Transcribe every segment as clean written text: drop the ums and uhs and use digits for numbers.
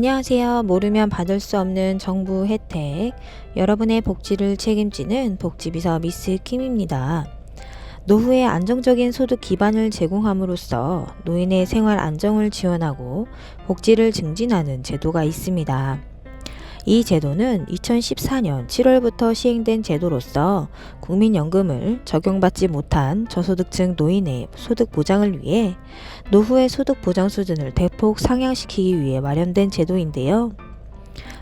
안녕하세요. 모르면 받을 수 없는 정부 혜택, 여러분의 복지를 책임지는 복지비서 미스 킴입니다. 노후의 안정적인 소득 기반을 제공함으로써 노인의 생활 안정을 지원하고 복지를 증진하는 제도가 있습니다. 이 제도는 2014년 7월부터 시행된 제도로서 국민연금을 적용받지 못한 저소득층 노인의 소득 보장을 위해 노후의 소득 보장 수준을 대폭 상향시키기 위해 마련된 제도인데요.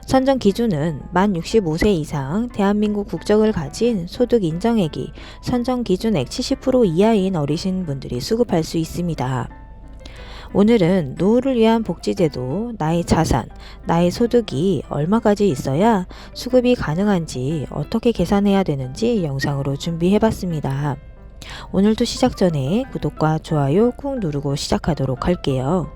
선정 기준은 만 65세 이상 대한민국 국적을 가진 소득 인정액이 선정 기준액 70% 이하인 어리신 분들이 수급할 수 있습니다. 오늘은 노후를 위한 복지제도, 나의 자산, 나의 소득이 얼마까지 있어야 수급이 가능한지 어떻게 계산해야 되는지 영상으로 준비해봤습니다. 오늘도 시작 전에 구독과 좋아요 꾹 누르고 시작하도록 할게요.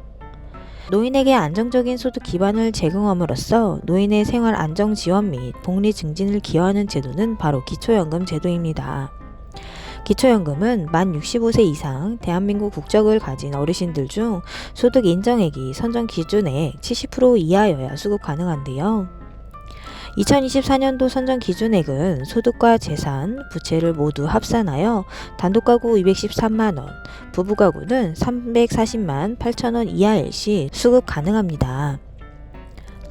노인에게 안정적인 소득 기반을 제공함으로써 노인의 생활 안정 지원 및 복리 증진을 기여하는 제도는 바로 기초연금 제도입니다. 기초연금은 만 65세 이상 대한민국 국적을 가진 어르신들 중 소득 인정액이 선정 기준액 70% 이하여야 수급 가능한데요. 2024년도 선정 기준액은 소득과 재산, 부채를 모두 합산하여 단독가구 213만원, 부부가구는 340만 8천원 이하일 시 수급 가능합니다.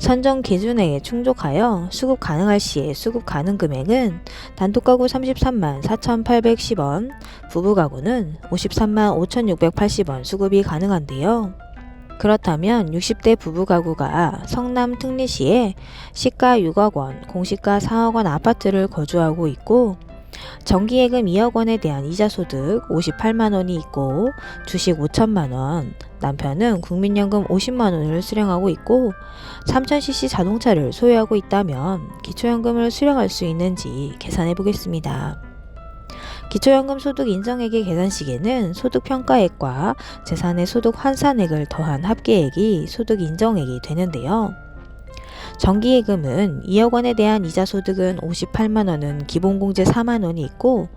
선정 기준액에 충족하여 수급 가능할 시에 수급 가능 금액은 단독가구 33만 4,810원, 부부가구는 53만 5,680원 수급이 가능한데요. 그렇다면 60대 부부가구가 성남 특리시에 시가 6억 원, 공시가 4억 원 아파트를 거주하고 있고 정기예금 2억 원에 대한 이자소득 58만 원이 있고 주식 5천만 원, 남편은 국민연금 50만 원을 수령하고 있고 3000cc 자동차를 소유하고 있다면 기초연금을 수령할 수 있는지 계산해 보겠습니다. 기초연금 소득 인정액의 계산식에는 소득평가액과 재산의 소득 환산액을 더한 합계액이 소득 인정액이 되는데요. 정기예금은 2억 원에 대한 이자소득은 58만 원은 기본공제 4만 원이 있고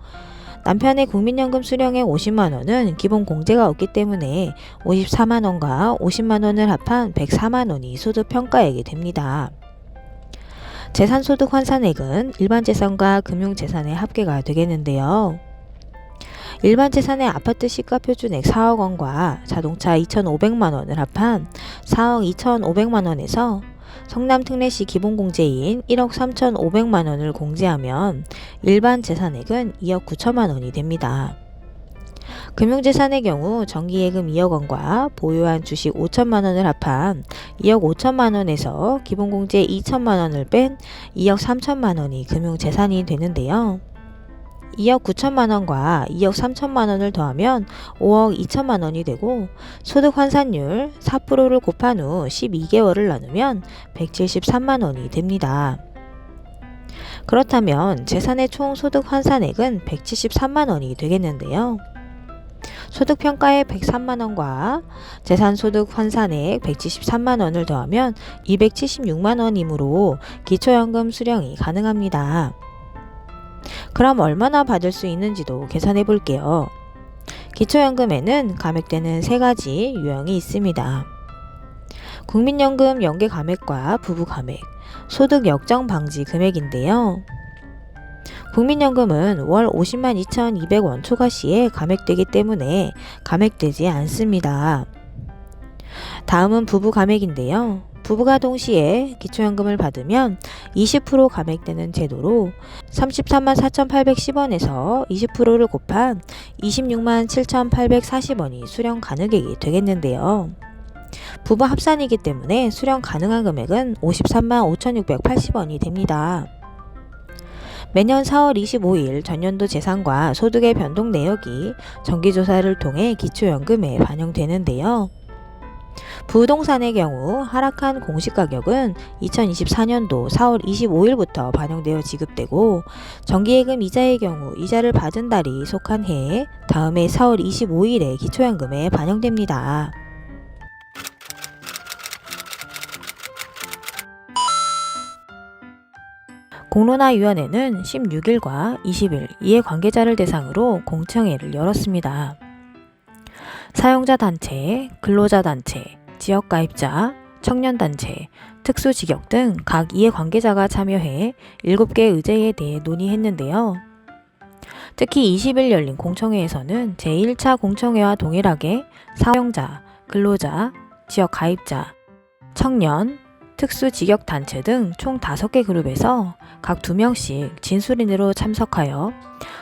남편의 국민연금 수령액 50만 원은 기본공제가 없기 때문에 54만 원과 50만 원을 합한 104만 원이 소득평가액이 됩니다. 재산소득 환산액은 일반재산과 금융재산의 합계가 되겠는데요. 일반재산의 아파트 시가표준액 4억 원과 자동차 2,500만 원을 합한 4억 2,500만 원에서 성남 특례시 기본공제인 1억 3,500만 원을 공제하면 일반 재산액은 2억 9천만 원이 됩니다. 금융재산의 경우 정기예금 2억 원과 보유한 주식 5천만 원을 합한 2억 5천만 원에서 기본공제 2천만 원을 뺀 2억 3천만 원이 금융재산이 되는데요. 2억 9천만 원과 2억 3천만 원을 더하면 5억 2천만 원이 되고 소득 환산율 4%를 곱한 후 12개월을 나누면 173만 원이 됩니다. 그렇다면 재산의 총 소득 환산액은 173만 원이 되겠는데요. 소득평가액 103만 원과 재산소득 환산액 173만 원을 더하면 276만 원이므로 기초연금 수령이 가능합니다. 그럼 얼마나 받을 수 있는지도 계산해 볼게요. 기초연금에는 감액되는 세 가지 유형이 있습니다. 국민연금 연계 감액과 부부 감액, 소득 역정 방지 금액인데요. 국민연금은 월 50만 2,200원 초과 시에 감액되기 때문에 감액되지 않습니다. 다음은 부부 감액인데요. 부부가 동시에 기초연금을 받으면 20% 감액되는 제도로 33만 4,810원에서 20%를 곱한 26만 7,840원이 수령 가능액이 되겠는데요. 부부 합산이기 때문에 수령 가능한 금액은 53만 5,680원이 됩니다. 매년 4월 25일 전년도 재산과 소득의 변동 내역이 정기조사를 통해 기초연금에 반영되는데요. 부동산의 경우 하락한 공시가격은 2024년도 4월 25일부터 반영되어 지급되고 정기예금 이자의 경우 이자를 받은 달이 속한 해 다음 해 4월 25일에 기초연금에 반영됩니다. 공론화위원회는 16일과 20일 이해관계자를 대상으로 공청회를 열었습니다. 사용자 단체, 근로자 단체, 지역가입자, 청년단체, 특수직역 등 각 이해관계자가 참여해 7개 의제에 대해 논의했는데요. 특히 20일 열린 공청회에서는 제1차 공청회와 동일하게 사용자, 근로자, 지역 가입자, 청년, 특수직역단체 등 총 5개 그룹에서 각 2명씩 진술인으로 참석하여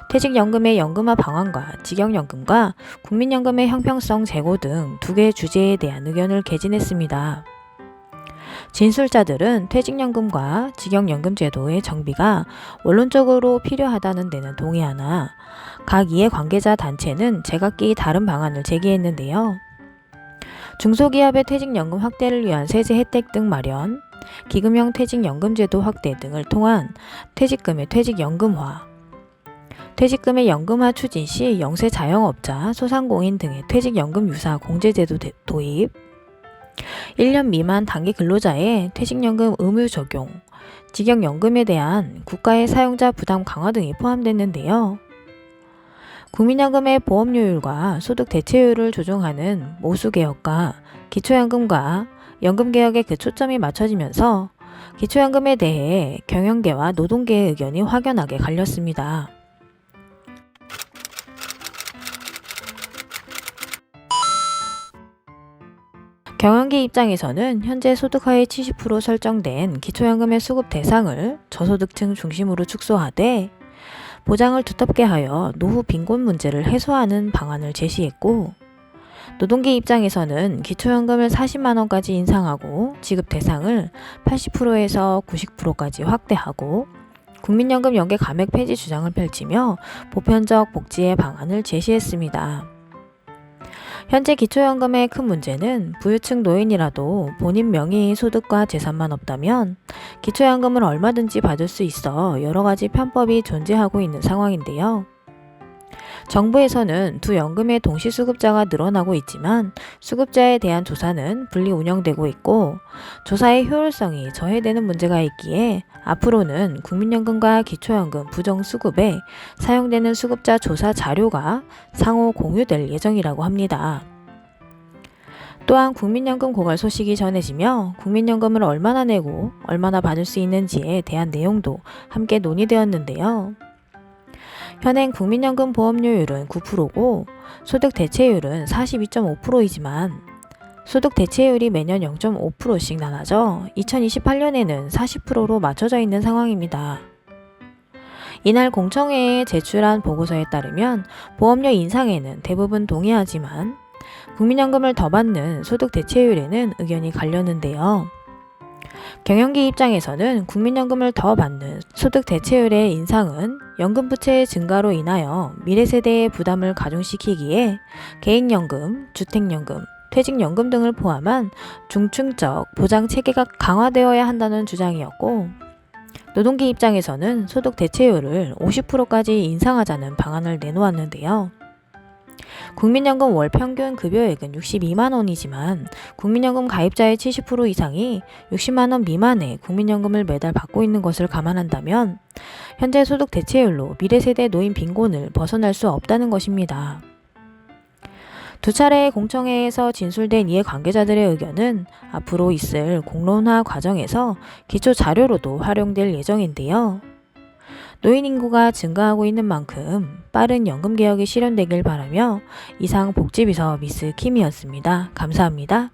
퇴직연금의 연금화 방안과 직역연금과 국민연금의 형평성 제고 등 2개 주제에 대한 의견을 개진했습니다. 진술자들은 퇴직연금과 직역연금 제도의 정비가 원론적으로 필요하다는 데는 동의하나 각 이해관계자 단체는 제각기 다른 방안을 제기했는데요. 중소기업의 퇴직연금 확대를 위한 세제 혜택 등 마련, 기금형 퇴직연금제도 확대 등을 통한 퇴직금의 퇴직연금화, 퇴직금의 연금화 추진 시 영세 자영업자, 소상공인 등의 퇴직연금 유사 공제제도 도입, 1년 미만 단기 근로자의 퇴직연금 의무 적용, 직역연금에 대한 국가의 사용자 부담 강화 등이 포함됐는데요. 국민연금의 보험료율과 소득 대체율을 조정하는 모수개혁과 기초연금과 연금개혁에 그 초점이 맞춰지면서 기초연금에 대해 경영계와 노동계의 의견이 확연하게 갈렸습니다. 경영계 입장에서는 현재 소득하위 70% 설정된 기초연금의 수급 대상을 저소득층 중심으로 축소하되 보장을 두텁게 하여 노후 빈곤 문제를 해소하는 방안을 제시했고, 노동계 입장에서는 기초연금을 40만 원까지 인상하고 지급 대상을 80%에서 90%까지 확대하고 국민연금 연계 감액 폐지 주장을 펼치며 보편적 복지의 방안을 제시했습니다. 현재 기초연금의 큰 문제는 부유층 노인이라도 본인 명의 소득과 재산만 없다면 기초연금을 얼마든지 받을 수 있어 여러 가지 편법이 존재하고 있는 상황인데요. 정부에서는 두 연금의 동시 수급자가 늘어나고 있지만 수급자에 대한 조사는 분리 운영되고 있고 조사의 효율성이 저해되는 문제가 있기에 앞으로는 국민연금과 기초연금 부정수급에 사용되는 수급자 조사 자료가 상호 공유될 예정이라고 합니다. 또한 국민연금 고갈 소식이 전해지며 국민연금을 얼마나 내고 얼마나 받을 수 있는지에 대한 내용도 함께 논의되었는데요. 현행 국민연금 보험료율은 9%고 소득 대체율은 42.5%이지만 소득 대체율이 매년 0.5%씩 낮아져 2028년에는 40%로 맞춰져 있는 상황입니다. 이날 공청회에 제출한 보고서에 따르면 보험료 인상에는 대부분 동의하지만 국민연금을 더 받는 소득 대체율에는 의견이 갈렸는데요. 경영계 입장에서는 국민연금을 더 받는 소득 대체율의 인상은 연금 부채의 증가로 인하여 미래 세대의 부담을 가중시키기에 개인연금, 주택연금, 퇴직연금 등을 포함한 중층적 보장 체계가 강화되어야 한다는 주장이었고, 노동계 입장에서는 소득 대체율을 50%까지 인상하자는 방안을 내놓았는데요. 국민연금 월 평균 급여액은 62만 원이지만 국민연금 가입자의 70% 이상이 60만 원 미만의 국민연금을 매달 받고 있는 것을 감안한다면 현재 소득 대체율로 미래 세대 노인 빈곤을 벗어날 수 없다는 것입니다. 두 차례의 공청회에서 진술된 이해관계자들의 의견은 앞으로 있을 공론화 과정에서 기초 자료로도 활용될 예정인데요. 노인 인구가 증가하고 있는 만큼 빠른 연금 개혁이 실현되길 바라며 이상 복지비서 미스 킴이었습니다. 감사합니다.